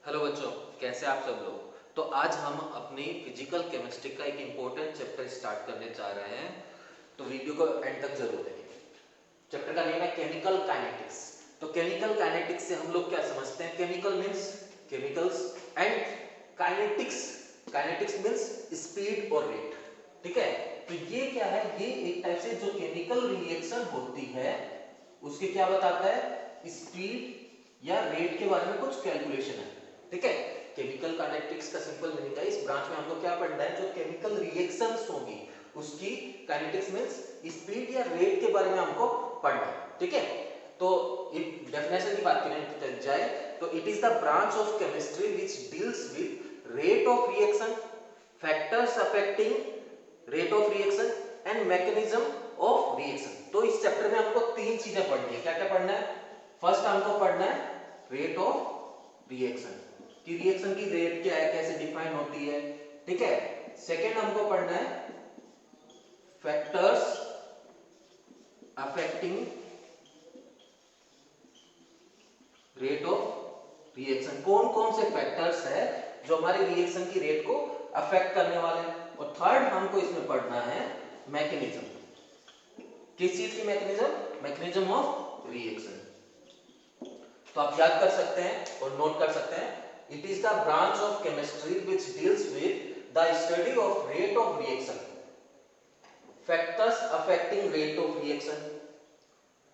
Hello बच्चों, कैसे आप सब लोग। तो आज हम अपनी फिजिकल केमिस्ट्री का एक इम्पोर्टेंट चैप्टर स्टार्ट करने जा रहे हैं, तो वीडियो को एंड तक जरूर देखिए। चैप्टर का नेम है केमिकल काइनेटिक्स। तो केमिकल काइनेटिक्स से हम लोग क्या समझते हैं? Chemical means chemicals and kinetics, kinetics means speed और रेट। ठीक है, तो ये क्या है? ये एक टाइप से जो केमिकल रिएक्शन होती है उसके क्या बताता है? स्पीड या रेट के बारे में कुछ कैलकुलेशन है। ठीक है, केमिकल काइनेटिक्स का सिंपल मीनिंग है, इस ब्रांच में हमको क्या पढ़ना है? जो केमिकल रिएक्शंस होंगी उसकी काइनेटिक्स मींस स्पीड या रेट के बारे में हमको पढ़ना है। ठीक है, तो एक डेफिनेशन की बात करें जाए तो it is the branch of chemistry which deals with rate of reaction, factors affecting rate of reaction and mechanism of reaction. तो इस चैप्टर में हमको तीन चीजें पढ़नी है। क्या क्या पढ़ना है? फर्स्ट हमको पढ़ना है रेट ऑफ रिएक्शन, कि रिएक्शन की रेट क्या है, कैसे डिफाइन होती है। ठीक है, सेकंड हमको पढ़ना है factors affecting rate of reaction, कौन कौन से फैक्टर्स है जो हमारे रिएक्शन की रेट को अफेक्ट करने वाले हैं। और थर्ड हमको इसमें पढ़ना है मैकेनिज्म। किस चीज की मैकेनिज्म? Mechanism of reaction. तो आप याद कर सकते हैं और नोट कर सकते हैं, it is the branch of chemistry which deals with the study of rate of reaction, factors affecting rate of reaction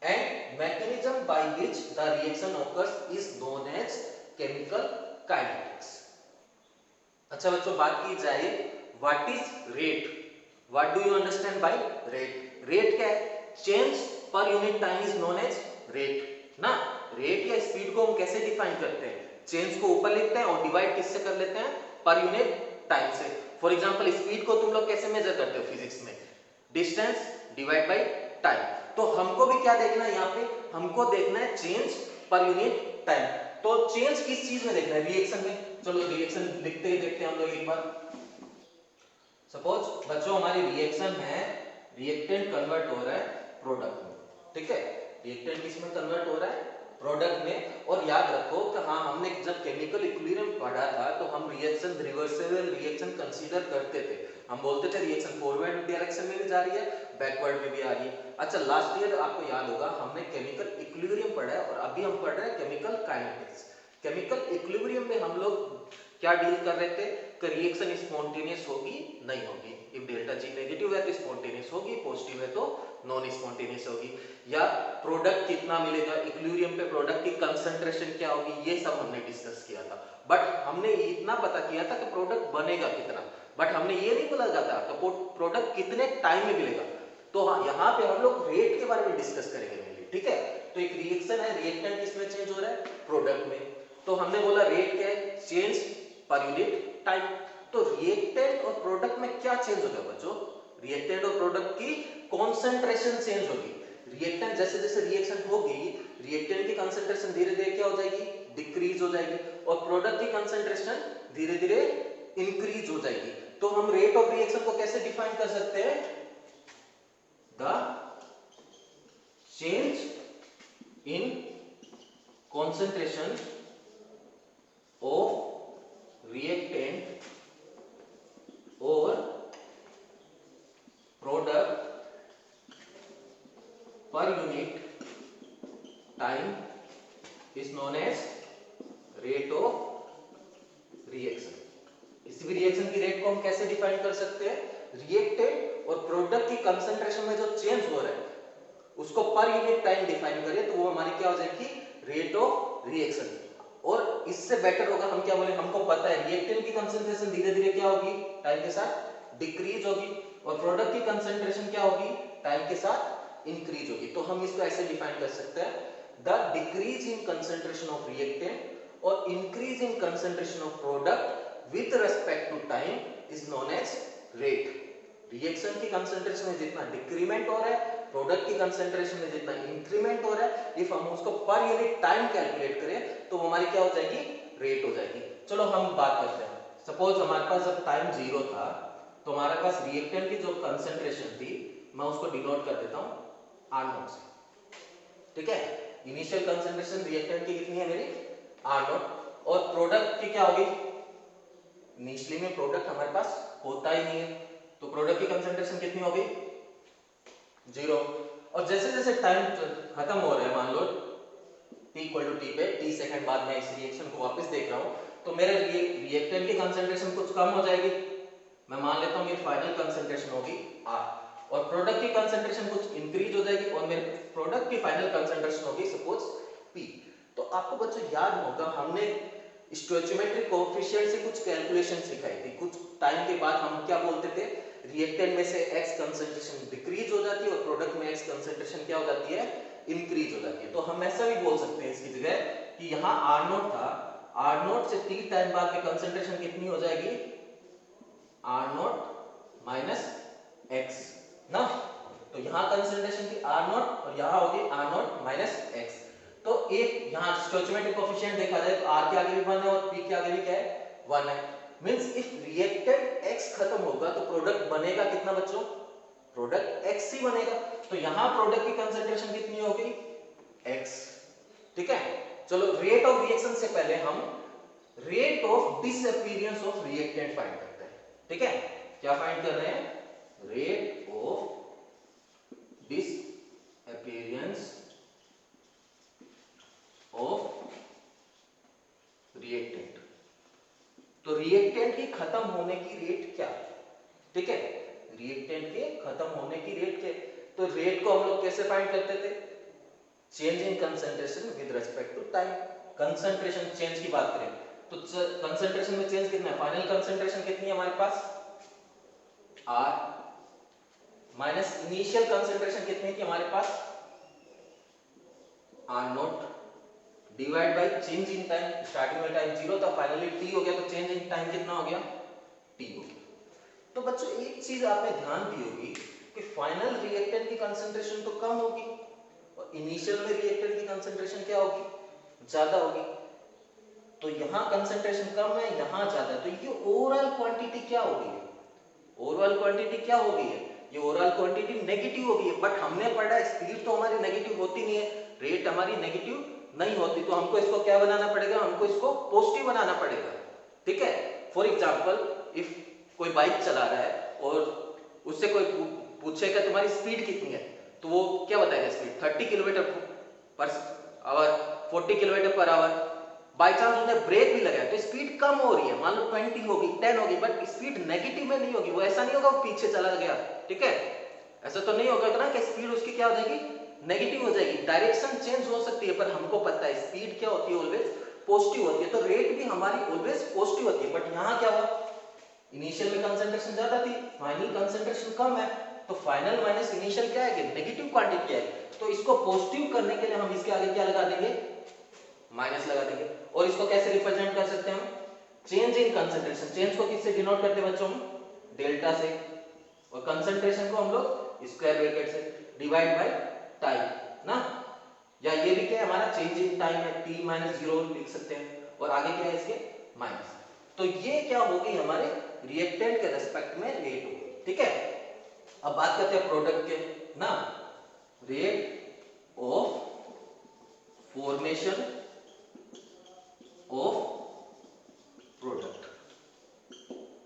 and mechanism by which the reaction occurs is known as chemical kinetics। अच्छा बच्चों, बात की जाए what is rate, what do you understand by rate? Rate क्या है? Change per unit time is known as rate ना। Rate या speed को हम कैसे डिफाइन करते हैं? चेंज को ऊपर लिखते हैं और डिवाइड किससे कर लेते हैं? पर यूनिट टाइम से। फॉर एग्जांपल स्पीड को तुम लोग कैसे मेजर करते हो फिजिक्स में? Distance divide by time. तो हमको भी क्या देखना है यहाँ पे? हमको देखना है चेंज पर यूनिट टाइम। तो चेंज किस चीज में देखना है? रिएक्शन में। चलो रिएक्शन लिखते ही देखते हैं हम लोग एक बार। सपोज बच्चों हमारी रिएक्शन है, रिएक्टेंट कन्वर्ट हो रहा है प्रोडक्ट में। ठीक है, रिएक्टेंट किस में कन्वर्ट हो रहा है? प्रोडक्ट में। और याद रखो कि हाँ, हमने जब केमिकल इक्विलिब्रियम पढ़ा था तो हम रिएक्शन रिवर्सिबल रिएक्शन कंसीडर करते थे। हम बोलते थे रिएक्शन फॉरवर्ड डायरेक्शन में भी जा रही है, बैकवर्ड में भी आ रही है। अच्छा, लास्ट ईयर आपको याद होगा हमने केमिकल इक्विलिब्रियम पढ़ा है और अभी हम पढ़ रहे हैं केमिकल काइनेटिक्स। केमिकल इक्विलिब्रियम में हम लोग क्या डील कर रहे थे कि रिएक्शन स्पॉन्टेनियस होगी नहीं होगी। इफ डेल्टा जी नेगेटिव है तो स्पॉन्टेनियस होगी, पॉजिटिव है तो नॉन स्पॉन्टेनियस होगी। या प्रोडक्ट कितना मिलेगा इक्विलिब्रियम पे, प्रोडक्ट की कंसंट्रेशन क्या होगी, ये सब हमने डिस्कस किया था। बट हमने इतना पता किया था कि प्रोडक्ट बनेगा कितना, बट हमने ये नहीं बोला था तो प्रोडक्ट कितने टाइम में मिलेगा। तो हाँ, यहाँ पे हम लोग रेट के बारे में डिस्कस करेंगे। ठीक है, तो एक रिएक्शन है, रिएक्टेंट किसमें चेंज हो रहा है? प्रोडक्ट में। तो हमने बोला रेट क्या है? Change per unit time. तो रिएक्टेंट और प्रोडक्ट में क्या चेंज होगा बच्चों? रिएक्टेंट और प्रोडक्ट की कॉन्सेंट्रेशन चेंज होगी। रिएक्टेंट जैसे जैसे रिएक्शन होगी, रिएक्टेंट की कंसंट्रेशन धीरे धीरे क्या हो जाएगी? डिक्रीज हो जाएगी। और प्रोडक्ट की कंसंट्रेशन धीरे धीरे इंक्रीज हो जाएगी। तो हम रेट ऑफ रिएक्शन को कैसे डिफाइन कर सकते हैं? The change in concentration of reactant or product per unit time is known as rate of reaction। इसी भी रिएक्शन की रेट को हम कैसे डिफाइन कर सकते हैं? रिएक्टेंट और प्रोडक्ट की कंसंट्रेशन में जो चेंज हो रहा है उसको पर यूनिट टाइम डिफाइन करें तो वो हमारी क्या हो जाएगी? Rate of reaction. और इससे बेटर होगा हम क्या बोले, हमको पता है रिएक्टेंट की कंसंट्रेशन धीरे धीरे क्या होगी? टाइम के साथ डिक्रीज होगी। और प्रोडक्ट की कंसंट्रेशन क्या होगी? टाइम के साथ इंक्रीज होगी। तो हम इसको ऐसे डिफाइन कर सकते हैं, the decrease in concentration of reactant और increase in concentration of product with respect to time is known as rate. Reaction की कंसंट्रेशन में जितना डिक्रीमेंट हो रहा है, प्रोडक्ट की कंसंट्रेशन में जितना इंक्रीमेंट हो रहा है, इफ हम उसको पर यूनिट टाइम कैलकुलेट करें तो हमारी क्या हो जाएगी? रेट हो जाएगी। चलो हम बात करते हैं। सपोज हमारे पास जब टाइम 0 था तो हमारे पास रिएक्टेंट की जो कंसंट्रेशन थी, मैं उसको डिनोट कर देता हूं R0 से। ठीक है, इनिशियल कंसंट्रेशन रिएक्टेंट की कितनी है मेरी? R0। और प्रोडक्ट की क्या होगी, इनिशियली में प्रोडक्ट हमारे पास होता ही नहीं है, तो प्रोडक्ट की कंसंट्रेशन कितनी होगी, 0। और जैसे जैसे टाइम खत्म हो रहा है, मान लो t इक्वल टू टी पे t सेकंड बाद मैं इस रिएक्शन को वापस देख रहा हूं, तो मेरे रिएक्टेंट की कंसंट्रेशन कुछ कम हो जाएगी। मैं मान लेता हूं मेरी फाइनल कंसंट्रेशन होगी r, और प्रोडक्ट की कंसंट्रेशन कुछ इंक्रीज हो जाएगी, और मेरे प्रोडक्ट की फाइनल कंसंट्रेशन होगी सपोज p। तो आपको बच्चों याद होगा हमने स्टोइचियोमेट्रिक कोएफिशिएंट से कुछ कैलकुलेशन सिखाई थी। कुछ टाइम के बाद हम क्या बोलते थे, रिएक्टेंट में से x कंसंट्रेशन डिक्रीज हो जाती है और प्रोडक्ट में x कंसंट्रेशन क्या हो जाती है, इंक्रीज हो जाती है। तो हम ऐसा भी बोल सकते हैं इसकी जगह कि यहाँ R0 था, R0 से t टाइम बाद में कंसंट्रेशन कितनी हो जाएगी, R0 माइनस x ना। तो यहाँ कंसंट्रेशन की R0 और यहाँ होगी R0 माइनस x। तो एक यहाँ स्टोइचियोमेट्रिक कोएफिशिएंट देखा जाए तो r के आगे भी 1 है और p के आगे भी क्या है, 1 है। मींस इफ रिएक्टेंट x खत्म होगा तो प्रोडक्ट बनेगा कितना बच्चों, प्रोडक्ट x ही बनेगा। तो यहाँ प्रोडक्ट की कंसंट्रेशन कितनी होगी, x। ठीक है, चलो रेट ऑफ रिएक्शन से पहले हम rate of disappearance of reactant find करते हैं। ठीक है, क्या फाइंड कर रहे हैं, rate of disappearance of reactant. तो रिएक्टेंट की खत्म होने की रेट क्या है, ठीक है, रिएक्टेंट के खत्म होने की रेट क्या। तो रेट को हम लोग कैसे फाइंड करते थे, change in concentration with respect to time. Concentration change की बात करें तो कंसंट्रेशन में चेंज कितना है, फाइनल कंसंट्रेशन कितनी है हमारे पास, R माइनस इनिशियल कंसंट्रेशन कितनी थी हमारे पास, R0 divide by change in time. Starting में टाइम 0 था, फाइनली t हो गया, तो चेंज इन टाइम कितना हो गया, t हो गया। तो बच्चों एक चीज आपने ध्यान दी होगी कि फाइनल रिएक्टेंट की कंसंट्रेशन तो कम होगी और इनिशियल में रिएक्टेंट की कंसंट्रेशन क्या होगी, ज्यादा होगी। तो यहाँ कंसंट्रेशन कम है, यहाँ ज्यादा है, तो ये ओवरऑल क्वांटिटी क्या होगी, ओवरऑल क्वांटिटी क्या होगी, ये ओवरऑल क्वांटिटी नेगेटिव होगी। बट हमने पढ़ा स्पीड तो हमारी नेगेटिव होती नहीं है, रेट हमारी नेगेटिव नहीं होती, तो हमको इसको क्या बनाना पड़ेगा, हमको इसको पॉजिटिव बनाना पड़ेगा। ठीक है, फॉर एग्जांपल इफ कोई बाइक चला रहा है और उससे कोई पूछेगा तुम्हारी स्पीड कितनी है, तो वो क्या बताएगा, speed 30 kilometre per hour, 40 kilometre per hour. By chance उसने ब्रेक भी लगाया तो स्पीड कम हो रही है, मान लो 20 होगी, 10 होगी, बट स्पीड नेगेटिव में नहीं होगी। वो ऐसा नहीं होगा वो पीछे चला गया, ठीक है, ऐसा तो नहीं होगा ना कि स्पीड उसकी क्या हो जाएगी, नेगेटिव हो जाएगी। डायरेक्शन चेंज हो सकती है, पर हमको पता है स्पीड क्या होती है, ऑलवेज पॉजिटिव होती है, तो रेट भी हमारी ऑलवेज पॉजिटिव होती है। बट यहाँ क्या हुआ, इनिशियल में कंसंट्रेशन ज्यादा थी, फाइनल कंसंट्रेशन कम है, तो फाइनल माइनस इनिशियल क्या है, नेगेटिव क्वांटिटी है। तो इसको पॉजिटिव करने के लिए हम इसके आगे क्या लगा देंगे, माइनस लगा देंगे। और इसको कैसे रिप्रेजेंट कर सकते हैं हम, चेंज इन कंसंट्रेशन। चेंज को किससे डिनोट करते हैं बच्चों, डेल्टा से, और कंसंट्रेशन को हम लोग स्क्वायर ब्रैकेट से, डिवाइड बाय टाइम ना, या ये भी क्या है हमारा चेंज इन टाइम है, t माइनस 0 लिख सकते हैं, और आगे क्या है इसके माइनस। तो ये क्या होगी, हमारे रिएक्टेंट के रेस्पेक्ट में रेट होगी। ठीक है, अब बात करते हैं प्रोडक्ट के ना, rate of formation of product.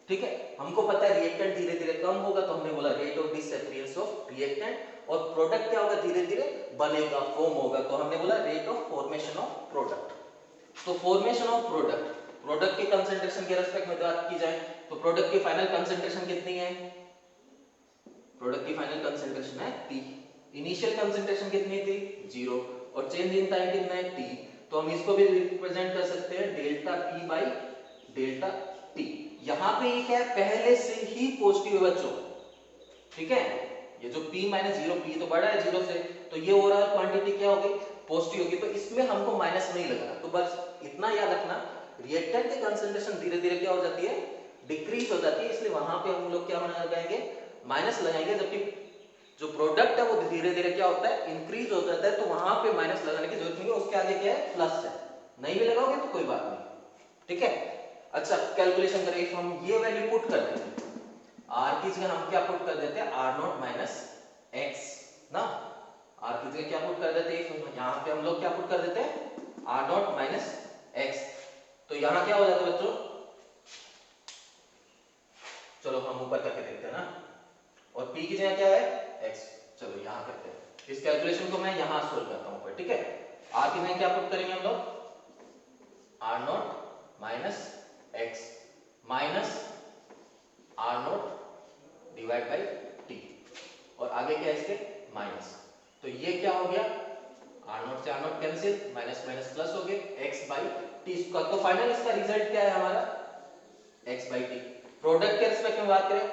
ठीक है, हमको पता है रिएक्टेंट धीरे धीरे कम होगा, तो हमने बोला rate of disappearance of reactant, और प्रोडक्ट क्या होगा, धीरे धीरे बनेगा, फॉर्म होगा, तो हमने बोला rate of formation of product. तो फॉर्मेशन ऑफ प्रोडक्ट, प्रोडक्ट की कंसंट्रेशन के रेस्पेक्ट में बात की जाए तो प्रोडक्ट की फाइनल कंसंट्रेशन कितनी है, प्रोडक्ट की फाइनल कंसंट्रेशन है T, इनिशियल कंसंट्रेशन कितनी थी 0, और चेंज इन टाइम कितना है T। तो हम इसको भी रिप्रेजेंट कर सकते हैं delta P by delta T। यहाँ पे ये क्या है, पहले से ही पॉजिटिव है बच्चों, ठीक है, ये जो P माइनस 0, P तो बड़ा है 0 से, तो ये ओवरऑल क्वांटिटी क्या होगी, पॉजिटिव होगी, तो इसमें हमको माइनस नहीं लगना। तो बस इतना याद रखना, रिएक्टेंट की कंसंट्रेशन धीरे धीरे क्या हो जाती है, डिक्रीज हो जाती है, इसलिए वहां पे हम लोग क्या लगाएंगे, माइनस लगाएंगे। जबकि जो प्रोडक्ट है वो धीरे धीरे क्या होता है, इंक्रीज हो जाता है, तो वहां पे माइनस लगाने की जरूरत नहीं है, उसके आगे क्या है, प्लस है, नहीं भी लगाओगे तो कोई बात नहीं। ठीक है, अच्छा कैलकुलेशन करें, हम ये वैल्यू पुट कर देते हैं, r की जगह हम क्या पुट कर देते हैं, r0 माइनस x ना, r की जगह क्या पुट कर देते हैं, यहाँ पे हम लोग क्या पुट कर देते हैं, r0 माइनस x। तो यहां क्या हो जाता है बच्चों, चलो हम ऊपर करके देखते हैं ना, और p की जगह क्या है x, चलो यहां करते हैं इस कैलकुलेशन को, मैं यहां सोल्व करता हूं ऊपर, ठीक है। r की जगह क्या पुट करेंगे हम लोग, r not minus x minus r not divide by t, और आगे क्या है इसके माइनस, तो ये क्या हो गया, r नॉट से r not cancel, minus minus plus हो गए x बाई टी स्क्वायर, तो फाइनल इसका रिजल्ट क्या है हमारा x बाई टी। प्रोडक्ट के रिस्पेक्ट में बात करें,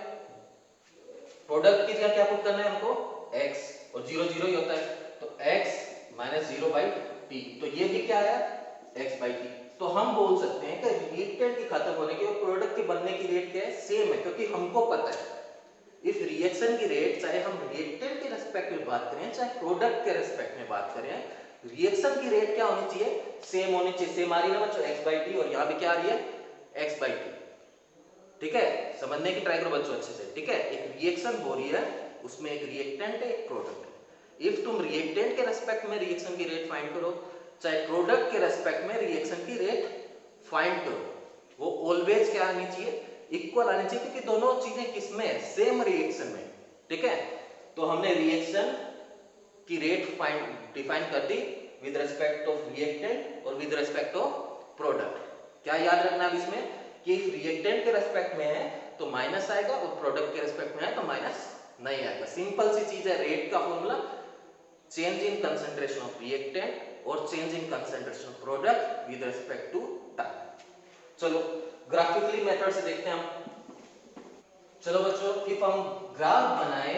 प्रोडक्ट की जगह क्या पुट करना है हमको x, और 0 0 ही होता है, तो x माइनस 0 बाई टी, तो ये भी क्या है x बाई टी। तो हम बोल सकते हैं कि रिएक्टेंट के खत्म होने की और प्रोडक्ट के बनने की रेट क्या है, सेम है, क्योंकि हमको पता है इस रिएक्शन की रेट, चाहे हम रिएक्टेंट के रिस्पेक्ट में बात करें चाहे प्रोडक्ट के रिस्पेक्ट में बात करें, रिएक्शन की रेट क्या होनी चाहिए, सेम होनी चाहिए, सेम आ रही है ना बच्चों x बाई टी, और यहाँ भी क्या आ रही है x बाई टी, ठीक है। समझने की ट्राई करो बच्चों अच्छे से, ठीक है। एक रिएक्शन हो रही है, उसमें एक रिएक्टेंट है एक प्रोडक्ट है, इफ तुम रिएक्टेंट के रेस्पेक्ट में रिएक्शन की रेट फाइंड करो चाहे प्रोडक्ट के रेस्पेक्ट में रिएक्शन की रेट फाइंड करो, वो ऑलवेज क्या आनी चाहिए, इक्वल आनी चाहिए, क्योंकि दोनों चीजें किसमें है, सेम रिएक्शन में, ठीक है। तो हमने रिएक्शन की रेट फाइंड डिफाइन कर दी विद रिस्पेक्ट ऑफ रिएक्टेंट और विद रिस्पेक्ट ऑफ प्रोडक्ट। क्या याद रखना है इसमें कि रिएक्टेंट के रेस्पेक्ट में है तो माइनस आएगा और प्रोडक्ट के रेस्पेक्ट में है तो माइनस नहीं आएगा। सिंपल सी चीज है, रेट का formula change in concentration of reactant और change in concentration of product with respect to time. चलो ग्राफिकली मेथड से देखते हैं हम। चलो बच्चों, इफ हम ग्राफ बनाए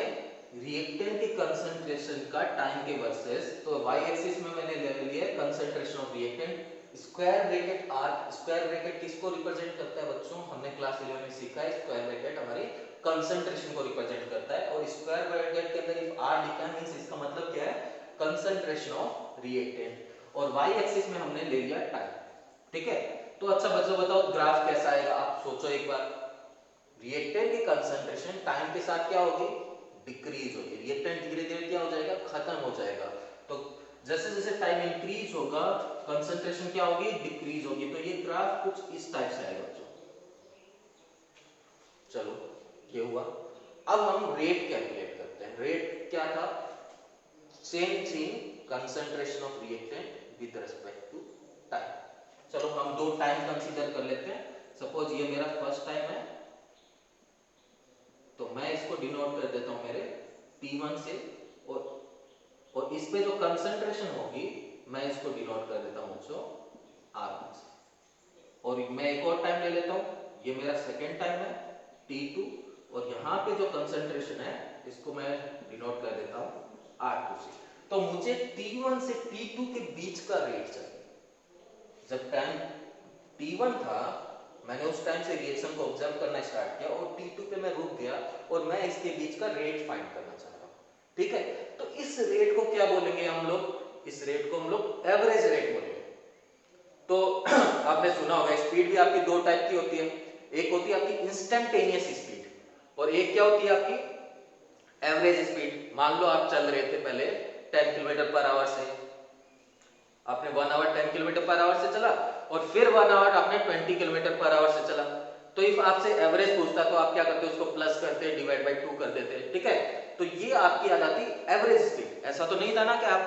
रिएक्टेंट के कंसंट्रेशन का टाइम के वर्सेस, तो y एक्सिस में मैंने ले लिया concentration of reactant, square bracket r, square bracket किसको रिप्रेजेंट करता है बच्चों, हमने क्लास 11 में सीखा है, स्क्वायर ब्रैकेट हमारी कंसंट्रेशन को रिप्रेजेंट करता है, और स्क्वायर ब्रैकेट के अंदर इफ r लिखा है मींस इसका मतलब क्या है, कंसंट्रेशन ऑफ रिएक्टेंट, और y एक्सिस में हमने ले लिया टाइम, ठीक है। तो अच्छा बच्चों बताओ ग्राफ कैसा आएगा, आप सोचो एक बार, रिएक्टेंट की कंसंट्रेशन टाइम के साथ क्या होगी, डिक्रीज होगी, रिएक्टेंट धीरे धीरे क्या हो जाएगा, खत्म हो जाएगा, तो जैसे जैसे टाइम इंक्रीज होगा कंसंट्रेशन क्या होगी, डिक्रीज होगी, तो ये ग्राफ कुछ इस टाइप से आएगा बच्चों। चलो ये हुआ, अब हम रेट कैलकुलेट करते हैं। रेट क्या था, change in concentration of reactant with respect to time. चलो हम दो टाइम कंसीडर कर लेते हैं, सपोज ये मेरा फर्स्ट टाइम है, तो मैं इसको डिनोट कर देता हूं मेरे T1 से, और इस पे जो कंसंट्रेशन होगी मैं इसको डिनोट कर देता हूं बच्चों R1 से, और मैं एक और टाइम ले लेता हूं, ये मेरा सेकेंड टाइम है T2, और यहाँ पे जो कंसंट्रेशन है इसको मैं डिनोट कर देता हूं R2 से। तो मुझे T1 से T2 के बीच का रेट चाहिए। जब टाइम T1 था मैंने उस टाइम से रिएक्शन को ऑब्जर्व करना स्टार्ट किया, और T2 पे मैं रुक गया और मैं इसके बीच का रेट फाइंड करना चाहता हूं, ठीक है। तो इस रेट को क्या बोलेंगे हम लोग, इस रेट को हम लोग एवरेज रेट बोलेंगे। तो आपने सुना होगा स्पीड भी आपकी दो टाइप की होती है, एक होती है आपकी इंस्टेंटेनियस स्पीड और एक क्या होती है आपकी एवरेज स्पीड। मान लो आप चल रहे थे पहले 10 किलोमीटर पर आवर से, आपने 1 आवर 10 किलोमीटर पर आवर से चला, और फिर 1 आवर आपने 20 किलोमीटर पर आवर से चला, तो इफ आपसे एवरेज पूछता तो आप क्या करते, उसको प्लस करते, डिवाइड बाय 2 कर देते, ठीक है। तो ये आपकी आ जाती एवरेज स्पीड। ऐसा तो नहीं था ना कि आप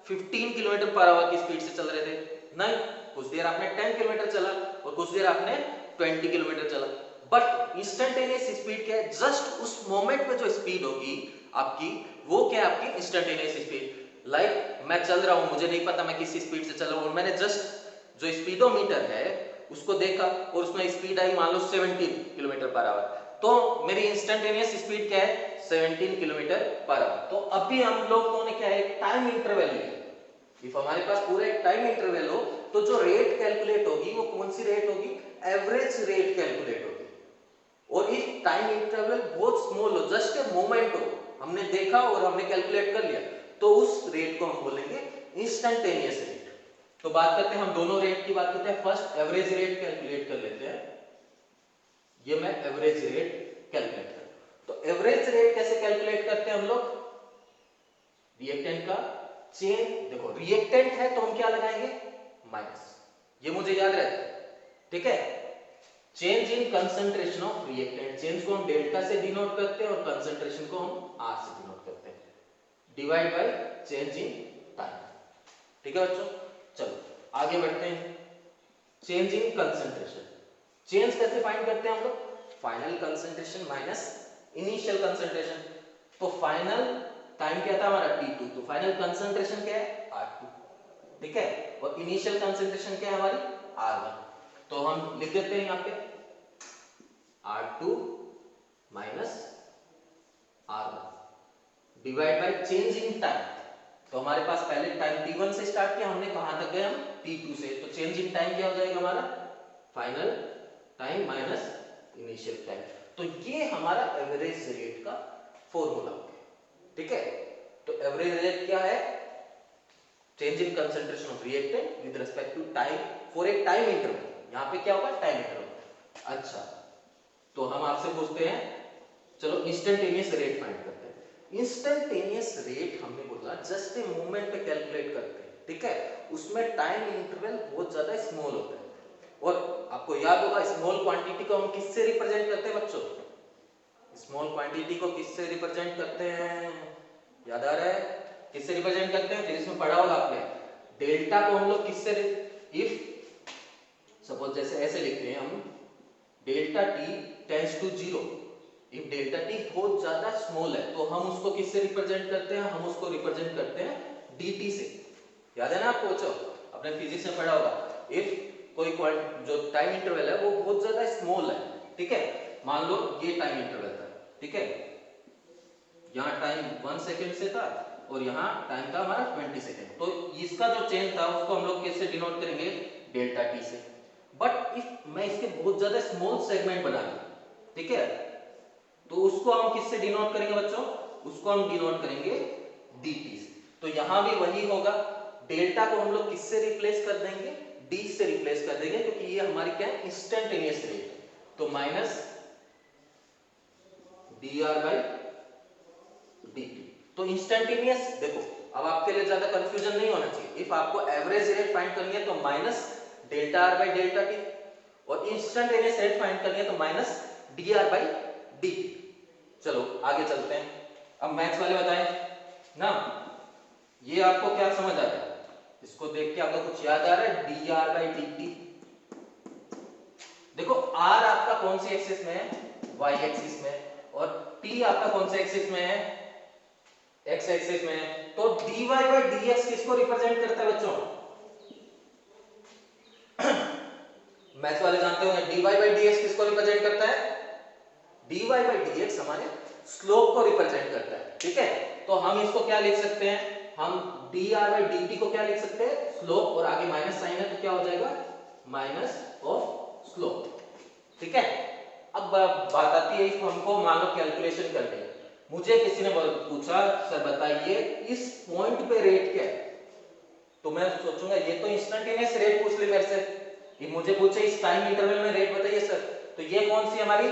15 किलोमीटर पर आवर की स्पीड से चल रहे थे, नहीं, कुछ देर आपने 10 किलोमीटर चला और कुछ देर आपने 20 किलोमीटर चला। बट इंस्टेंटेनियस स्पीड क्या है, जस्ट उस मोमेंट में जो स्पीड होगी आपकी, वो क्या है आपकी इंस्टेंटेनियस स्पीड। लाइक मैं चल रहा हूं, मुझे नहीं पता मैं किस स्पीड से चल रहा हूं, और मैंने जस्ट जो स्पीडोमीटर है उसको देखा और उसमें स्पीड आई मान लो 17 किलोमीटर पर आवर, तो मेरी इंस्टेंटेनियस स्पीड क्या है 17 किलोमीटर पर आवर। तो अभी हम लोगों ने क्या है टाइम इंटरवल लिया, इफ हमारे पास पूरा एक टाइम इंटरवल हो तो जो रेट कैलकुलेट होगी वो कौन सी रेट होगी, एवरेज रेट कैलकुलेट होगी। और इफ टाइम इंटरवल बहुत स्मॉल हो, जस्ट ए मोमेंट हो, हमने देखा और हमने कैलकुलेट कर लिया, तो उस रेट को हम बोलेंगे इंस्टेंटेनियस रेट। तो बात करते हैं हम दोनों रेट की बात करते हैं। फर्स्ट एवरेज रेट कैलकुलेट कर लेते हैं, ये मैं एवरेज रेट कैलकुलेट कर, तो एवरेज रेट कैसे कैलकुलेट करते हैं हम लोग, रिएक्टेंट का चेन, देखो रिएक्टेंट है तो हम क्या लगाएंगे माइनस, ये मुझे याद रहता है, ठीक है। Change in concentration of reactant, change को हम डेल्टा से डिनोट करते हैं और कंसंट्रेशन को हम आर से डिनोट करते हैं, divide by change in time. ठीक है बच्चों, चलो आगे बढ़ते हैं। चेंज इन कंसंट्रेशन, चेंज कैसे फाइंड करते हैं हम लोग? Final concentration minus initial concentration. तो फाइनल टाइम क्या था हमारा T2, तो फाइनल कंसंट्रेशन क्या है R2, ठीक है, और इनिशियल कंसंट्रेशन क्या है हमारी R1। तो हम लिख देते हैं यहाँ पे R2 minus R1 divide by change in time. तो हमारे पास पहले टाइम T1 से स्टार्ट किया हमने, कहां तक गए हम? T2 से। तो चेंज इन टाइम क्या हो जाएगा हमारा? Final time minus initial time. तो ये हमारा एवरेज रेट का फॉर्मूला हो गया, ठीक है। तो एवरेज रेट क्या है? Change in concentration of reactant with respect to time for a time interval. यहां पे क्या होगा? Time interval. अच्छा, तो हम आपसे पूछते हैं, चलो इंस्टेंटेनियस रेट फाइंड करते हैं। इंस्टेंटेनियस रेट हमने बोला जस्ट ए मोमेंट पे कैलकुलेट करते हैं, ठीक है। उसमें टाइम इंटरवल बहुत ज्यादा स्मॉल होता है, और आपको याद होगा स्मॉल क्वांटिटी को हम किससे रिप्रेजेंट करते हैं बच्चों? स्मॉल क्वांटिटी को किससे रिप्रेजेंट करते हैं? याद आ रहा है? किससे रिप्रेजेंट करते हैं? फिजिक्स में पढ़ा होगा आपने। डेल्टा को हम लोग किससे, इफ सपोज जैसे ऐसे लिखते हैं हम, delta t tends to 0, if delta t बहुत ज्यादा स्मॉल है तो हम उसको किससे रिप्रेजेंट करते हैं? हम उसको रिप्रेजेंट करते हैं dt से। याद है ना आपको बच्चों, अपने फिजिक्स में पढ़ा होगा। इफ कोई जो टाइम इंटरवल है वो बहुत ज्यादा स्मॉल है, ठीक है, मान लो ये टाइम इंटरवल था, ठीक है, यहाँ टाइम 1 सेकेंड से था और यहाँ टाइम था हमारा 20 सेकेंड। तो इसका जो चेंज था उसको हम लोग किससे डिनोट करेंगे? डेल्टा टी से। बट इफ मैं इसके बहुत ज्यादा स्मॉल सेगमेंट बना दूं, ठीक है, तो उसको हम किससे डिनोट करेंगे बच्चों? उसको हम डिनोट करेंगे dt से। तो यहां भी वही होगा, डेल्टा को हम लोग किससे रिप्लेस कर देंगे? d से रिप्लेस कर देंगे, क्योंकि ये हमारी क्या है? इंस्टेंटेनियस रेट है। तो माइनस dr बाई dt। तो इंस्टेंटेनियस, देखो अब आपके लिए ज्यादा कंफ्यूजन नहीं होना चाहिए। इफ आपको एवरेज रेट फाइंड करनी है तो minus delta r by delta t, और इंस्टेंटेनियस रेट फाइंड करनी है तो माइनस dr बाई dt। चलो आगे चलते हैं। अब मैथ्स वाले बताएं ना, ये आपको क्या समझ आ रहा है? इसको देख के आपको कुछ याद आ रहा है? dr by dt। देखो r आपका कौन सी एक्सिस में है? y एक्सिस में, और t आपका कौन से एक्सिस में है? x एक्सिस में है। तो dy बाई dx किसको रिप्रेजेंट करता है बच्चों? मैथ्स वाले जानते होंगे dy बाई dx किसको रिप्रेजेंट करता है? dy बाई dx हमारे स्लोप को रिप्रेजेंट करता है, ठीक है। तो हम इसको क्या लिख सकते हैं? हम dr बाई dt को क्या लिख सकते हैं? स्लोप, और आगे माइनस साइन है तो क्या हो जाएगा? माइनस ऑफ स्लोप, ठीक है। अब बात आती है इसको हमको मान लो कैलकुलेशन करनी है। मुझे किसी ने पूछा सर बताइए इस पॉइंट पे रेट क्या है, तो मैं सोचूंगा ये तो इंस्टेंटेनियस रेट पूछ ले मेरे से, ये मुझे पूछे इस टाइम इंटरवल में रेट बताइए सर, तो ये कौन सी हमारी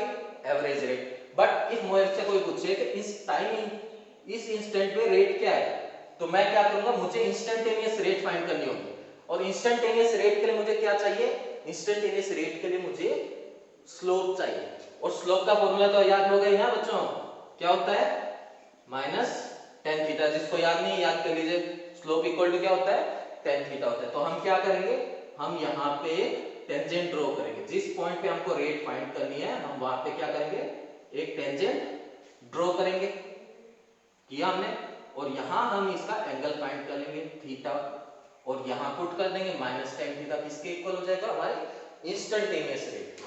एवरेज रेट। बट इफ मुझे से कोई पूछे कि इस इंस्टेंट पे रेट क्या है, तो मैं क्या करूंगा? मुझे इंस्टेंटेनियस रेट फाइंड करनी होगी, और इंस्टेंटेनियस रेट के लिए मुझे क्या चाहिए? इंस्टेंटेनियस रेट के लिए मुझे स्लोप चाहिए, और स्लोप का फॉर्मूला तो याद हो गया ना बच्चों, क्या होता है? Minus tan theta. जिसको याद नहीं याद कर लीजिए, स्लोप इक्वल टू क्या होता है? टेन थीटा होता है। तो हम क्या करेंगे? हम यहाँ पे टेंजेंट ड्रॉ करेंगे। जिस पॉइंट पे हमको रेट फाइंड करनी है हम वहां पे क्या करेंगे? एक टेंजेंट ड्रॉ करेंगे, किया हमने, और यहां हम इसका एंगल फाइंड कर लेंगे थीटा, और यहां पुट कर देंगे माइनस टेन थीटा। किसके इक्वल हो जाएगा? हमारे इंस्टेंटेनियस रेट,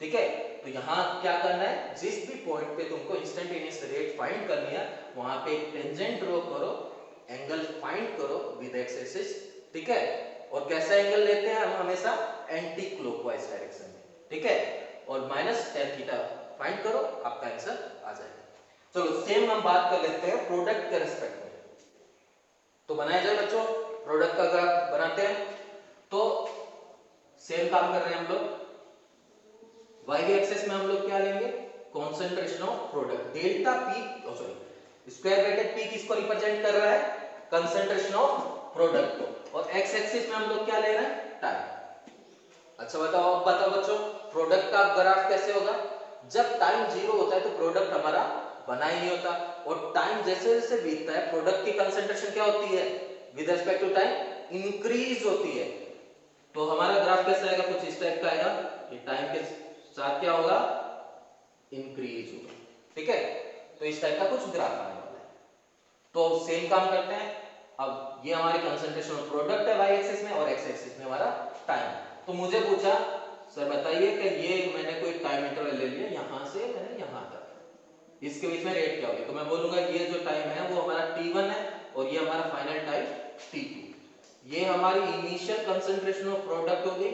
ठीक है। तो यहां क्या करना है? जिस भी पॉइंट पे तुमको इंस्टेंटेनियस रेट फाइंड करनी है वहां पे एक टेंजेंट ड्रॉ करो, एंगल फाइंड करो विद एक्स एक्सिस, ठीक है। और कैसा एंगल लेते हैं हम? हमेशा एंटी क्लॉकवाइज डायरेक्शन में, ठीक है, और माइनस टेन थीटा फाइंड करो, आपका आंसर आ जाएगा। चलो सेम हम बात कर लेते हैं प्रोडक्ट के रिस्पेक्ट में। तो बनाया जाए बच्चों, प्रोडक्ट का ग्राफ बनाते हैं। तो सेम काम कर रहे हैं हम लोग। y एक्सिस में हम लोग क्या लेंगे? Concentration of product, delta P, sorry square bracket p किसको रिप्रेजेंट कर रहा है? कंसंट्रेशन ऑफ प्रोडक्ट को, और x एक्सिस में हम लोग क्या ले रहे हैं? टाइम, अच्छा बताओ, अब बताओ बच्चों, प्रोडक्ट का ग्राफ कैसे होगा? जब टाइम जीरो होता है तो प्रोडक्ट हमारा बना ही नहीं होता, और टाइम जैसे जैसे बीतता है प्रोडक्ट की कंसंट्रेशन क्या होती है with respect to time? Increase होती है। तो हमारा ग्राफ कैसा आएगा? कुछ इस टाइप का आएगा, ये टाइम के साथ क्या होगा? इंक्रीज होगा। ठीक है, तो इस टाइप का कुछ ग्राफ आने वाला है। तो सेम काम करते हैं। अब ये हमारी कंसंट्रेशन ऑफ प्रोडक्ट है वाई एक्सिस में, और एक्स एक्सिस में हमारा टाइम। तो मुझे पूछा सर बताइए कि ये मैंने कोई टाइम इंटरवल ले लिया, यहां से मैंने यहां तक, इसके बीच में रेट क्या होगी? तो मैं बोलूंगा ये जो टाइम है वो हमारा t1 है, और ये हमारा फाइनल टाइम t2। ये हमारी इनिशियल कंसंट्रेशन ऑफ प्रोडक्ट हो गई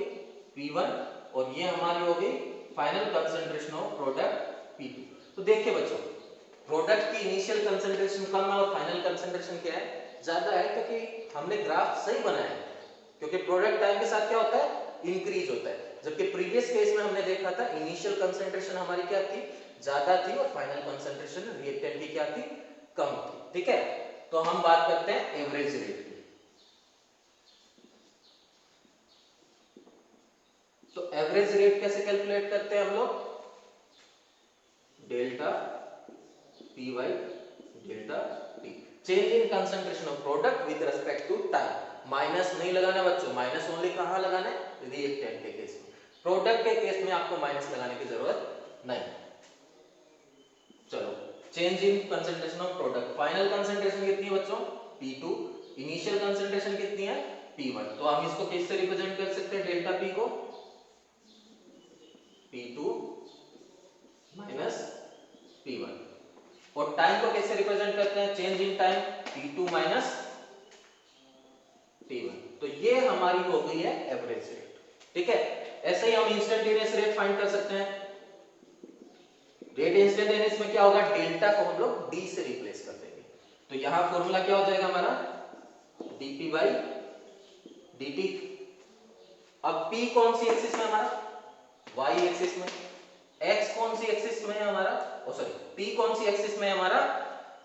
p1, और ये हमारी हो गई final concentration of product p2। तो देखिए बच्चों, प्रोडक्ट की इनिशियल कंसंट्रेशन कम है और फाइनल कंसंट्रेशन क्या है? ज्यादा है, क्योंकि हमने ग्राफ सही बनाया है। क्योंकि प्रोडक्ट टाइम के साथ क्या होता है? इंक्रीज होता है। जबकि प्रीवियस केस में हमने देखा था इनिशियल कंसंट्रेशन हमारी क्या थी? ज्यादा थी, और फाइनल कंसंट्रेशन रिएक्टेंट की क्या थी? कम थी। ठीक है, तो हम बात करते हैं एवरेज रेट की। तो एवरेज रेट कैसे कैलकुलेट करते हैं हम लोग? Delta p by delta t, change in concentration of product with respect to time. Minus नहीं लगाना बच्चों, माइनस ओनली कहां लगाना है? रिएक्टेंट के केस में। प्रोडक्ट के केस में आपको माइनस लगाने की जरूरत नहीं। चलो, change in concentration of product, final concentration कितनी है बच्चों? P2, इनिशियल कंसंट्रेशन कितनी है? P1। तो हम इसको किससे रिप्रेजेंट कर सकते हैं डेल्टा P को? P2 minus P1। और टाइम को कैसे रिप्रेजेंट करते हैं? Change in time, T2 minus T1। तो ये हमारी हो गई है एवरेज रेट। ठीक है, ऐसे ही हम इंस्टेंटेनियस रेट फाइंड कर सकते हैं। रेट इंस्टेंटेनियस में क्या होगा? डेल्टा को हम लोग डी से रिप्लेस कर देंगे। तो यहां फॉर्मूला क्या हो जाएगा हमारा? dp by dt। अब p कौन सी एक्सिस में हमारा? y एक्सिस में। x कौन सी एक्सिस में है हमारा? ओ सॉरी, p कौन सी एक्सिस में है हमारा?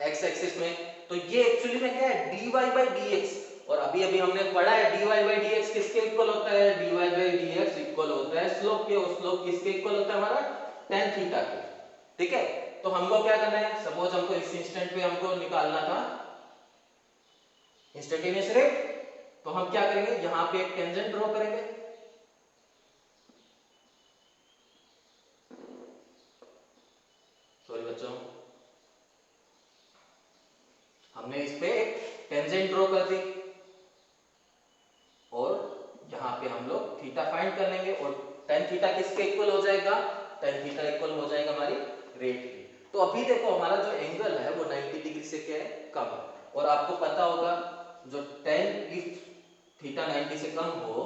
x एक्सिस में। तो ये एक्चुअली में क्या है? dy by dx। और अभी अभी हमने पढ़ा है dy बाई dx किसके इक्वल होता है? dy बाई dx इक्वल होता है स्लोप के। और स्लोप किसके इक्वल होता है हमारा? tan थीटा के। ठीक है, तो हमको क्या करना है? सपोज हमको इस इंस्टेंट पे हमको निकालना था इंस्टेंटेनियस रेट, तो हम क्या करेंगे? यहां पे एक टेंजेंट ड्रॉ करेंगे। सॉरी बच्चों, हमने इस पे एक टेंजेंट ड्रॉ कर दी, और यहां पे हम लोग थीटा फाइंड कर लेंगे। और tan थीटा किसके इक्वल हो जाएगा? tan थीटा इक्वल हो जाएगा हमारी रेट की। तो अभी देखो हमारा जो एंगल है वो 90 डिग्री से क्या है? कम है। और आपको पता होगा जो tan इफ थीटा 90 से कम हो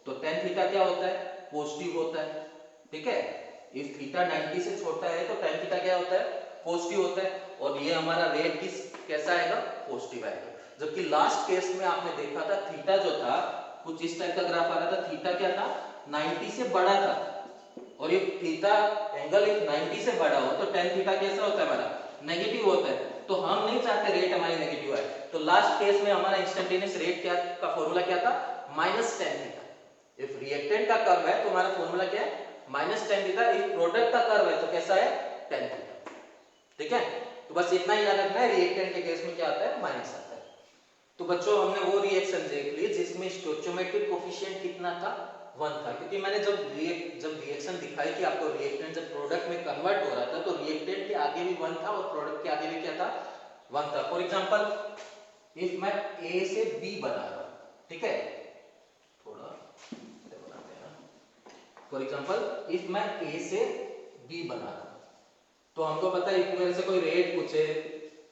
तो tan थीटा क्या होता है? पॉजिटिव होता है। ठीक है, इफ थीटा 90 से छोटा है तो tan थीटा क्या होता है? पॉजिटिव होता है। और ये हमारा रेट किस कैसा आएगा? पॉजिटिव आएगा। जबकि लास्ट केस में आपने देखा था थीटा जो था कुछ इस टाइप का ग्राफ आ रहा था, थीटा क्या था? 90 से बड़ा था। और ये थीटा एंगल इफ 90 से बड़ा हो तो tan थीटा कैसा होता है हमारा? नेगेटिव होता है। तो हम नहीं चाहते रेट हमारी नेगेटिव आए। तो लास्ट केस में हमारा इंस्टेंटेनियस रेट क्या का फॉर्मूला क्या था? Minus tan theta. If reactant का कर्व है तो हमारा फॉर्मूला क्या है? Minus tan theta. If product का कर्व है तो कैसा है? tan theta. ठीक है, तो बस इतना ही याद रखना है, रिएक्टेंट के केस में क्या आता है? माइनस आता है। तो बच्चों हमने वो रिएक्शन देख ली जिसमें स्टोइचियोमेट्रिक कोफिशिएंट कितना था? 1 था। क्योंकि मैंने जब रिएक्शन दिखाई कि आपको रिएक्टेंट जब प्रोडक्ट में कन्वर्ट हो रहा था तो रिएक्टेंट के आगे भी 1 था और प्रोडक्ट के आगे भी क्या था? 1 था। फॉर एग्जांपल इफ मैं A से B बना रहा हूं, ठीक है, थोड़ा से बनाते हैं। फॉर एग्जांपल इफ मैं A से B बना रहा हूं, तो हमको पता है कि मेरे से कोई रेट पूछे,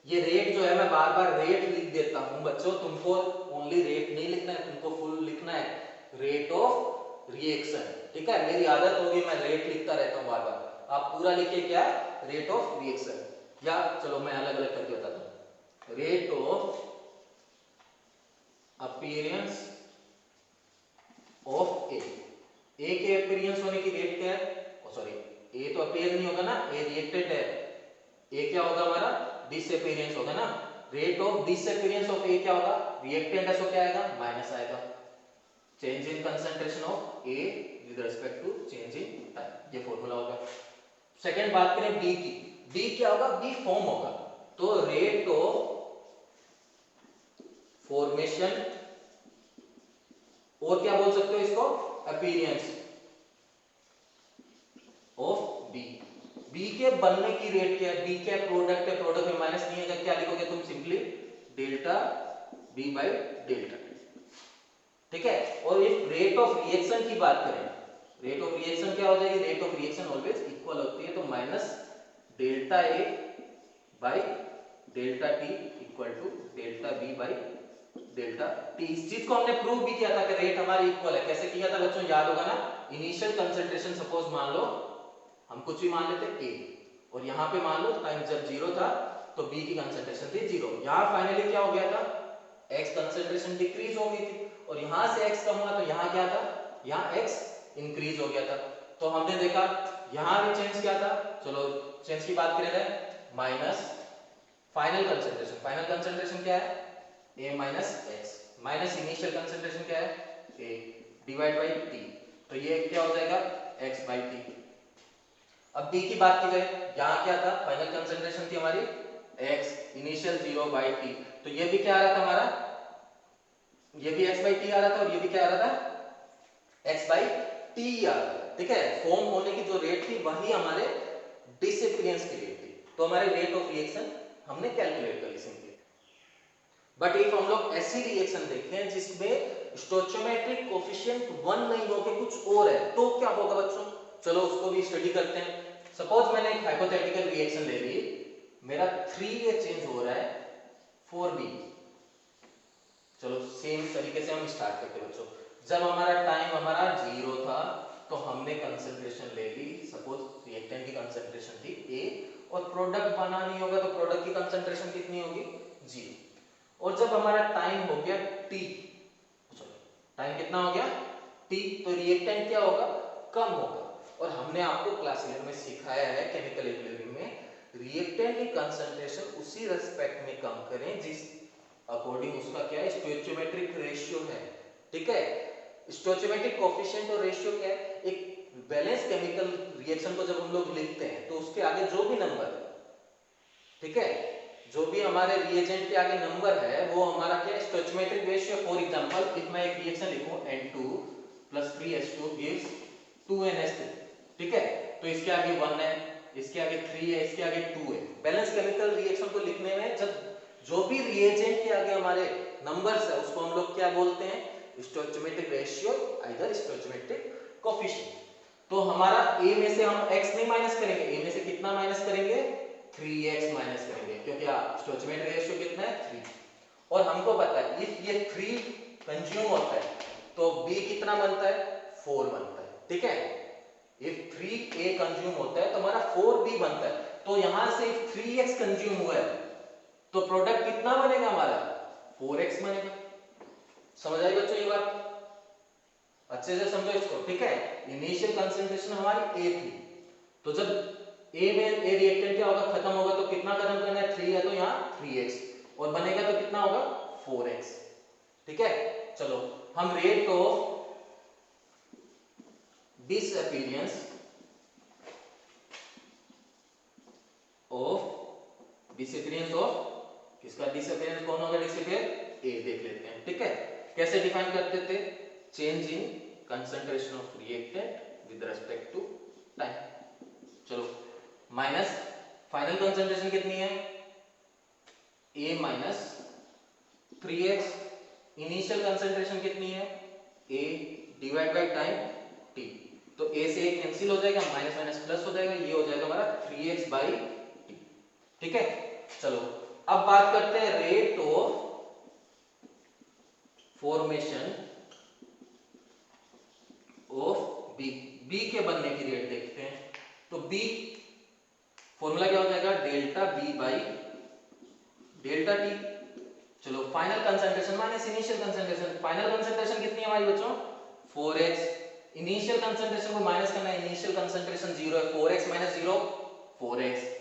ये रेट जो है मैं बार बार रेट लिख देता हूं बच्चों। तुमको ओनली रेट नहीं लिखना है, तुमको फुल लिखना है रेट ऑफ रिएक्शन। ठीक है, मेरी आदत होगी मैं रेट लिखता रहता हूं बार बार। आप पूरा लिखिए क्या? Rate of reaction. या चलो मैं अलग अलग करके बताता हूं। रेट ऑफ अपीयरेंस ऑफ ए। ए के अपीयरेंस होने की रेट क्या है? सॉरी, ए तो अपीयर नहीं होगा ना, ए रिएक्टेंट है। ए क्या होगा हमारा? डिसअपीयरेंस होगा ना। Rate of disappearance of A क्या होगा? रिएक्टेंट है, सो क्या आएगा? माइनस आएगा। Change in concentration of A with respect to change in time, ये फॉर्मूला होगा। सेकंड बात करें बी की, बी क्या होगा, बी फॉर्म होगा, तो रेट ऑफ फॉर्मेशन, और क्या बोल सकते हो इसको, अपीयरेंस ऑफ बी, बी के बनने की रेट क्या है, बी क्या प्रोडक्ट है, प्रोडक्ट में माइनस नहीं है, क्या लिखोगे तुम, simply delta B by delta, ठीक है। और इफ रेट ऑफ रिएक्शन की बात करें, रेट ऑफ रिएक्शन क्या हो जाएगी, rate of reaction always equal होती है, तो minus delta A by delta T equal to delta B by delta T. इस चीज को हमने प्रूव भी किया था कि रेट हमारी इक्वल है, कैसे किया था बच्चों, याद होगा ना, इनिशियल कंसंट्रेशन सपोज मान लो हम कुछ भी मान लेते ए, और यहाँ पे मान लो टाइम जब जीरो था तो बी की कंसंट्रेशन थी जीरो, यहाँ फाइनली क्या हो गया था, एक्स कंसंट्रेशन डिक्रीज हो गई थी, और यहाँ से एक्स कम हुआ तो यहाँ क्या था, यहाँ एक्स इंक्रीज हो गया था। तो हमने देखा यहाँ भी चेंज क्या था, चलो चेंज की बात करें, minus final concentration, final concentration क्या है, A minus X, minus initial concentration क्या है, ए डिवाइड बाई टी, तो ये क्या हो जाएगा, एक्स बाई टी। अब बी की बात की जाए, यहाँ क्या था, फाइनल कंसंट्रेशन थी हमारी x, इनिशियल 0 बाई टी, तो ये भी क्या आ रहा था हमारा, ये भी x बाई टी आ रहा था, और ये भी क्या आ रहा था, x बाई टी आ रहा था, ठीक है। फॉर्म होने की जो रेट थी वही हमारे डिसअपीयरेंस की रेट थी, तो हमारे रेट ऑफ रिएक्शन हमने कैलकुलेट कर ली सिंपली। बट इफ हम लोग ऐसी रिएक्शन देखें जिसमें स्टोइचियोमेट्रिक कोफिशिएंट 1 नहीं होकर कुछ और है, तो क्या होगा बच्चों, चलो उसको भी स्टडी करते हैं। सपोज मैंने एक हाइपोथेटिकल रिएक्शन ले ली, मेरा 3A चेंज हो रहा है 4B, चलो सेम तरीके से हम स्टार्ट करते हैं बच्चों। जब हमारा टाइम हमारा 0 था तो हमने कंसंट्रेशन ले ली, सपोज रिएक्टेंट की कंसंट्रेशन थी A, और प्रोडक्ट बनानी होगा तो प्रोडक्ट की कंसंट्रेशन कितनी होगी, 0। और जब हमारा टाइम हो गया T, टाइम कितना हो गया T, तो रिएक्टेंट क्या होगा, कम होगा। और हमने आपको क्लास 11 में सिखाया है केमिकल इक्विलिब्रियम में, रिएक्टेंट की कंसंट्रेशन उसी रेस्पेक्ट में कम करें जिस अकॉर्डिंग उसका क्या है, स्टोइचियोमेट्रिक रेशियो है, ठीक है। स्टोइचियोमेट्रिक कोफिशिएंट और रेशियो क्या है, एक बैलेंस केमिकल रिएक्शन को जब हम लोग लिखते हैं तो उसके आगे जो भी नंबर, ठीक है, जो भी हमारे रिएजेंट के आगे नंबर है वो हमारा क्या है, स्टोइचियोमेट्रिक रेशियो। फॉर एग्जांपल इफ मैं एक रिएक्शन लिखूं N2 + 3H2 gives 2NH3, ठीक है, तो इसके आगे 1 है, इसके आगे 3 है, इसके आगे 2 है। बैलेंस केमिकल रिएक्शन को लिखने में जब जो भी रिएजेंट के आगे हमारे नंबर्स है उसको हम लोग क्या बोलते हैं, स्टोइचियोमेट्रिक रेशियो, आइदर स्टोइचियोमेट्रिक कोफिशिएंट। तो हमारा A में से हम x नहीं माइनस करेंगे, A में से कितना माइनस करेंगे, 3x माइनस करेंगे, क्योंकि स्टोइचियोमेट्रिक रेशियो कितना है, 3। और हमको पता है इफ ये 3 कंज्यूम होता है तो B कितना बनता है, 4 बनता है, ठीक है। इफ 3A कंज्यूम होता है तो हमारा 4B बनता है, तो यहां से 3x कंज्यूम हुआ है तो प्रोडक्ट कितना बनेगा हमारा, 4x बनेगा। समझ आई बच्चों ये बात, अच्छे से समझो इसको, ठीक है। इनिशियल कंसंट्रेशन हमारी A थी, तो जब A में A रिएक्टेंट क्या होगा, खत्म होगा, तो कितना खत्म करना है, 3 है तो यहाँ 3x, और बनेगा तो कितना होगा, 4x, ठीक है। चलो हम रेट ऑफ डिसअपीयरेंस ऑफ किसका डिसअपीयरेंस, कौन होगा डिसअपीयर, A देख लेते हैं, ठीक है। कैसे डिफाइन करते थे, change in concentration of reactant with respect to time. चलो माइनस फाइनल कंसंट्रेशन कितनी है, A minus 3x, initial concentration कितनी है, A divide by time T, तो A से A कैंसिल हो जाएगा, माइनस माइनस प्लस हो जाएगा, ये हो जाएगा हमारा 3x बाई T, ठीक है। चलो अब बात करते हैं rate of formation of B, B के बनने की रेट देखते हैं। तो B फॉर्मूला क्या हो जाएगा, delta B by delta T। चलो final concentration minus initial concentration, final concentration कितनी है हमारी बच्चों, 4x, इनिशियल कंसंट्रेशन को माइनस करना है, इनिशियल कंसंट्रेशन 0 है, 4x minus 0 4x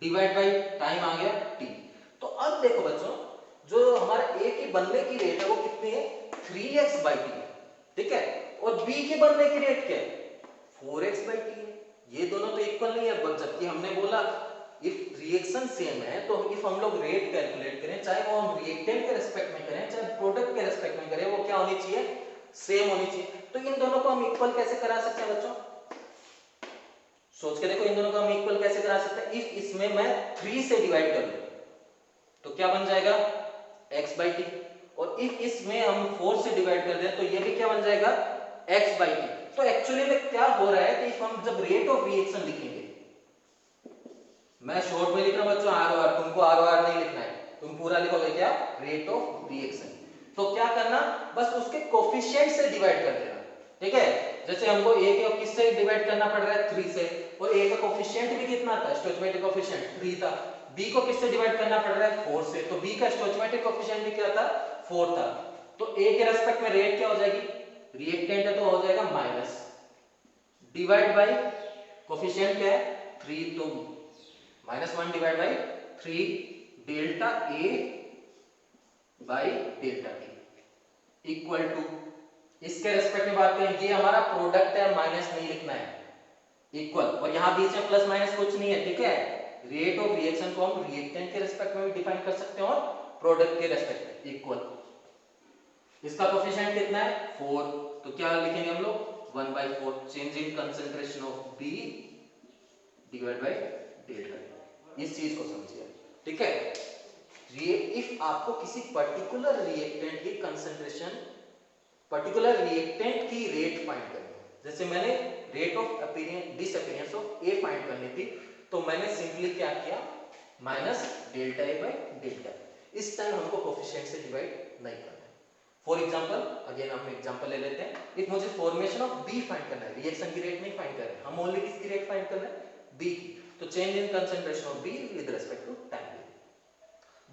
divide by time आ गया T। तो अब देखो बच्चों, जो हमारा A की बनने की रेट है वो कितनी है, 3x बाई T, ठीक है। और B के बनने की रेट क्या है, और जबकि हमने बोला इफ रिएक्शन सेम है तो इफ हम लोग रेट कैलकुलेट करें, चाहे वो हम रिएक्टेंट के रेस्पेक्ट में करें चाहे प्रोडक्ट के रेस्पेक्ट में करें, वो क्या होनी चाहिए, सेम होनी चाहिए। तो इन दोनों को हम इक्वल कैसे करा सकते हैं बच्चों, सोच के देखो, इन दोनों को हम इक्वल कैसे करा सकते हैं। इफ इसमें मैं 3 से डिवाइड कर दूं तो क्या बन जाएगा, x/t, और इफ इसमें हम 4 से डिवाइड कर दें तो ये भी क्या बन जाएगा, x/t। तो एक्चुअली में क्या हो रहा है कि इफ हम जब रेट ऑफ रिएक्शन लिखेंगे, मैं शॉर्ट में लिख रहा हूं बच्चों ROR, तुमको ROR नहीं लिखना है, तुम पूरा लिखोगे क्या, रेट ऑफ रिएक्शन। तो क्या करना, बस उसके कोफिशिएंट से डिवाइड कर देना, ठीक है। जैसे हमको a के किससे डिवाइड करना पड़ रहा है, 3 से, और a का कोफिशिएंट भी कितना था, स्टोइचोमेट्रिक कोफिशिएंट 3 था। b को किससे डिवाइड करना पड़ रहा है, 4 से, तो b का स्टोइचोमेट्रिक कोफिशिएंट भी क्या था, 4 था। तो a के रेस्पेक्ट में रेट क्या हो जाएगी, रिएक्टेंट है तो हो जाएगा माइनस, डिवाइड बाय कोफिशिएंट क्या है 3, तो -1 divide by 3 delta a by delta t equal to, इसके रेस्पेक्ट में बात करें, ये हमारा प्रोडक्ट है, माइनस नहीं लिखना है, इक्वल, और यहां बीच में प्लस माइनस कुछ नहीं है, ठीक है। रेट ऑफ रिएक्शन को हम रिएक्टेंट के रेस्पेक्ट में भी डिफाइन कर सकते हैं और प्रोडक्ट के रेस्पेक्ट में, इक्वल। इसका कोफिशिएंट कितना है, 4, तो क्या लिखेंगे हम लोग, 1/4, change in concentration of B divide by delta. इस चीज को समझिए, ठीक है। ये इफ आपको किसी पर्टिकुलर रिएक्टेंट की कंसंट्रेशन, पर्टिकुलर रिएक्टेंट की रेट फाइंड करनी है, जैसे मैंने rate of appearance disappearance of A find करनी थी, तो मैंने सिंपली क्या किया, minus delta A by delta. इस टाइम हमको कोफिशिएंट से डिवाइड नहीं करना है। फॉर एग्जांपल, अगेन हम एग्जांपल ले लेते हैं, इफ मुझे फॉर्मेशन ऑफ B फाइंड करना है, रिएक्शन की रेट नहीं फाइंड कर रहे हैं हम, ओनली किसकी रेट फाइंड कर रहे हैं, B की, तो change in concentration of B with respect to time.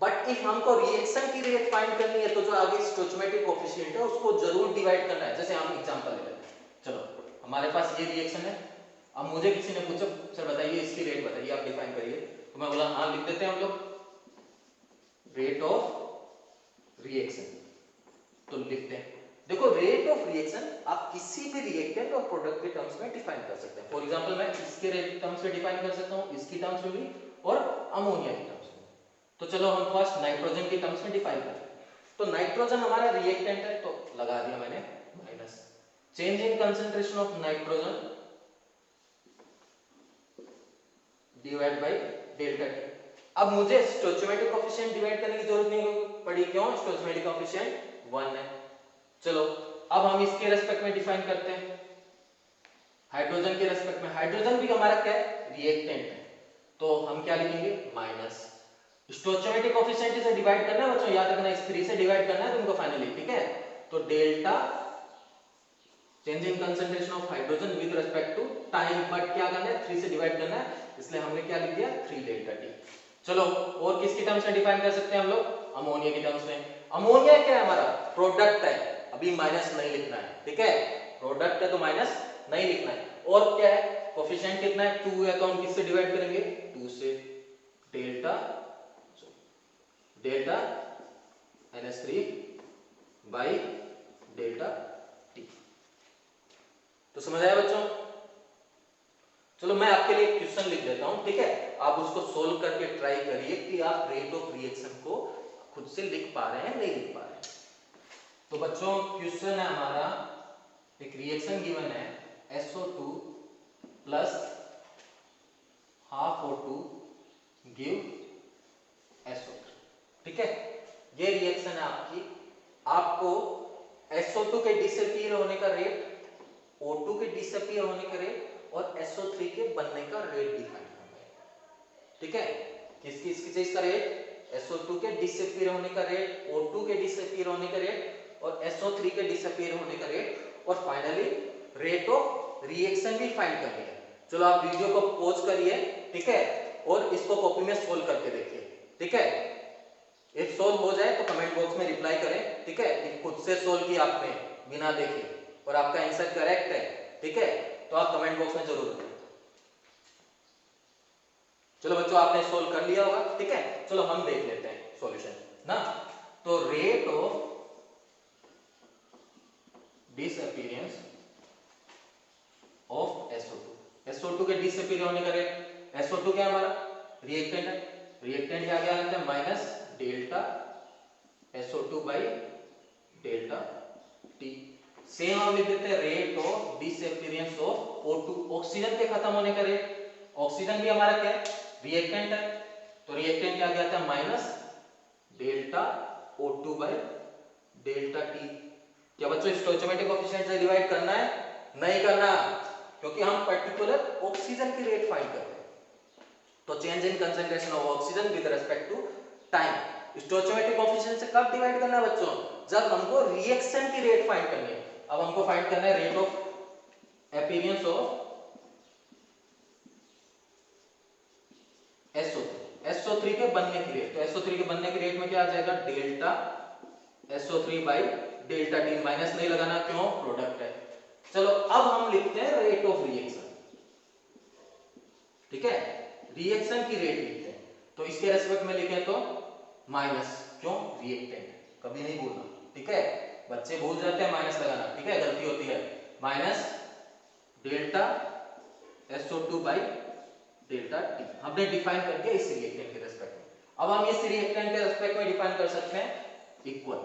But if हमको रिएक्शन की रेट फाइंड करनी है तो जो आगे स्टोइचोमेट्रिक कोफिशिएंट है उसको जरूर डिवाइड करना है। जैसे हम एग्जांपल ले लेते हैं, चलो हमारे पास ये रिएक्शन है, अब मुझे किसी ने पूछा सर बताइए इसकी रेट बताइए, आप डिफाइन करिए, तो मैं बोला हाँ लिख देते हैं हम लोग, रेट ऑफ रिएक्शन, तो लिखते हैं। देखो रेट ऑफ रिएक्शन आप किसी भी रिएक्टेंट और प्रोडक्ट के टर्म्स में डिफाइन कर सकते हैं। फॉर एग्जांपल मैं इसके रेट टर्म्स में डिफाइन कर सकता हूं, इसकी टर्म्स में भी, और अमोनिया की टर्म्स में। तो चलो हम फर्स्ट नाइट्रोजन की टर्म्स में डिफाइन करें, तो नाइट्रोजन हमारा रिएक्टेंट है, तो लगा दिया मैंने minus, change in concentration of nitrogen divide by delta T. अब मुझे स्टोइचोमेट्रिक कोफिशिएंट डिवाइड करने की जरूरत नहीं पड़ी, क्यों, स्टोइचोमेट्रिक कोफिशिएंट 1 है। चलो अब हम इसके रेस्पेक्ट में डिफाइन करते हैं, हाइड्रोजन के रेस्पेक्ट में, हाइड्रोजन भी हमारा क्या है, रिएक्टेंट है, तो हम क्या लिखेंगे, माइनस, स्टोइचोमेट्रिक कोफिशिएंट से डिवाइड करना है बच्चों, याद रखना इस 3 से डिवाइड करना है तुमको फाइनली, ठीक है। तो delta change in concentration of hydrogen with respect to time, but क्या करना है, 3 से डिवाइड करना है, इसलिए हमने क्या लिख दिया, 3 डेल्टा टी। चलो और किसकी टर्म्स में डिफाइन कर सकते हैं हम लोग, अमोनिया की टर्म्स में। अमोनिया क्या है, हमारा प्रोडक्ट है, अभी माइनस नहीं लिखना है, ठीक है, प्रोडक्ट है तो माइनस नहीं लिखना है। और क्या है, कोफिशिएंट कितना है, 2 है, तो हम किससे डिवाइड करेंगे, 2 से, delta delta NH3 by delta T. तो समझ आया बच्चों। चलो मैं आपके लिए एक क्वेश्चन लिख देता हूं, ठीक है, आप उसको सोल्व करके ट्राई करिए कि आप रेट ऑफ रिएक्शन को खुद से लिख पा रहे हैं नहीं लिख पा रहे हैं। तो बच्चों क्वेश्चन है हमारा, एक रिएक्शन गिवन है SO2 plus half O2 give SO3, ठीक है। ये रिएक्शन है आपकी, आपको SO2 के डिसअपीयर होने का रेट, O2 के डिसअपीयर होने का रेट और SO3 के बनने का रेट डिफाइन करना है, ठीक है। किसकी चीज का रेट, SO2 के डिसअपीयर होने का रेट, O2 के डिसअपीयर होने का रेट और SO3 के डिसअपीयर होने का रेट, और फाइनली रेट ऑफ रिएक्शन भी फाइंड करनी है। चलो आप वीडियो को पॉज करिए, ठीक है, और इसको कॉपी में सोल्व करके देखिए, ठीक है। इफ सोल्व हो जाए तो कमेंट बॉक्स में रिप्लाई करें, ठीक है, कि खुद से सोल्व किया आपने बिना देखे और आपका आंसर करेक्ट है, ठीक है, तो आप कमेंट बॉक्स में जरूर करें। चलो बच्चों आपने सोल्व कर लिया होगा, ठीक है। चलो हम देख लेते हैं सॉल्यूशन ना। तो rate of disappearance of SO2, SO2 के डिसअपीयर होने का रेट SO2 क्या है हमारा रिएक्टेंट है, रिएक्टेंट क्या क्या आता है minus delta SO2 by delta T। Same हम लिख देते हैं rate of disappearance of O2, oxygen के खत्म होने का रेट। ऑक्सीजन भी हमारा क्या है रिएक्टेंट है, तो रिएक्टेंट क्या आता है minus delta O2 by delta T। क्या बच्चों स्टोइचोमेट्रिक कोएफिशिएंट से डिवाइड करना है? नहीं करना, क्योंकि हम पर्टिकुलर ऑक्सीजन की रेट फाइंड कर रहे हैं। तो change in concentration of oxygen with respect to time. Stoichiometric coefficient से कब डिवाइड करना है बच्चों? जब हमको रिएक्शन की रेट फाइंड करनी है। अब हमको फाइंड करना है rate of appearance of SO3 के बनने की रेट। तो SO3 के बनने की रेट में क्या आ जाएगा delta SO3 by delta T। Minus नहीं लगाना, क्यों प्रोडक्ट है। चलो अब हम लिखते हैं रेट ऑफ रिएक्शन, ठीक है रिएक्शन की रेट लिखते हैं। तो इसके रेस्पेक्ट में लिखें तो माइनस, क्यों रिएक्टेंट, कभी नहीं भूलना, ठीक है बच्चे भूल जाते हैं माइनस लगाना, ठीक है गलती होती है। Minus delta SO2 by delta T हमने डिफाइन कर दिया इस रिएक्टेंट के रेस्पेक्ट में। अब हम इस रिएक्टेंट के रेस्पेक्ट में डिफाइन कर सकते हैं इक्वल।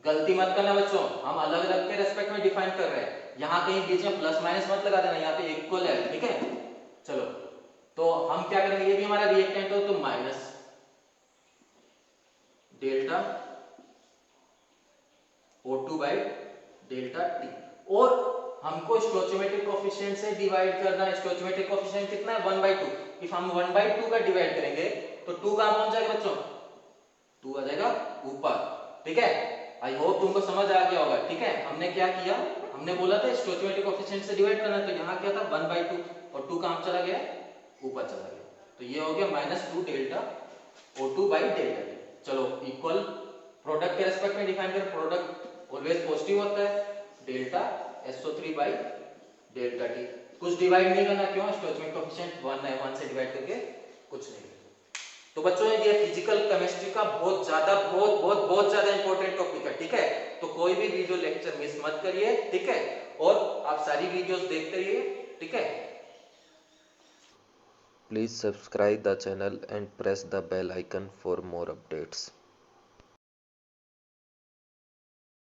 गलती मत करना बच्चों, हम अलग अलग के रेस्पेक्ट में डिफाइन कर रहे हैं, यहां कहीं बीच में प्लस माइनस मत लगा देना, यहाँ पे इक्वल है, ठीक है। चलो तो हम क्या करेंगे, ये भी हमारा रिएक्टेंट हो तो minus delta O2 by delta T। और हमको स्टोइचोमेट्रिक कोएफिशिएंट से डिवाइड करना है। स्टोइचोमेट्रिक कोएफिशिएंट कितना है 1/2। इफ हम 1/2 का डिवाइड करेंगे तो 2 कहां पहुंच जाएगा बच्चों, 2 आ जाएगा ऊपर, ठीक है। आई होप तुमको समझ आ गया होगा, ठीक है। हमने क्या किया, हमने बोला था स्टोइचोमेट्रिक कोएफिशिएंट से डिवाइड करना है, तो यहां क्या था 1/2 और 2 कहां चला गया ऊपर चला गया, तो ये हो गया -2 delta O2 by delta T। चलो इक्वल प्रोडक्ट के रेस्पेक्ट में डिफाइन कर, प्रोडक्ट ऑलवेज पॉजिटिव होता है, delta SO3 by delta T। कुछ डिवाइड नहीं करना, क्यों स्टोइचोमेट्रिक कोएफिशिएंट 1 है, 1 से डिवाइड करके कुछ नहीं। तो बच्चों ये फिजिकल केमिस्ट्री का बहुत ज्यादा इंपॉर्टेंट टॉपिक है, ठीक है। तो कोई भी वीडियो लेक्चर मिस मत करिए, ठीक है, और आप सारी वीडियोस देखते रहिए, ठीक है। Please subscribe the channel and press the bell icon for more updates.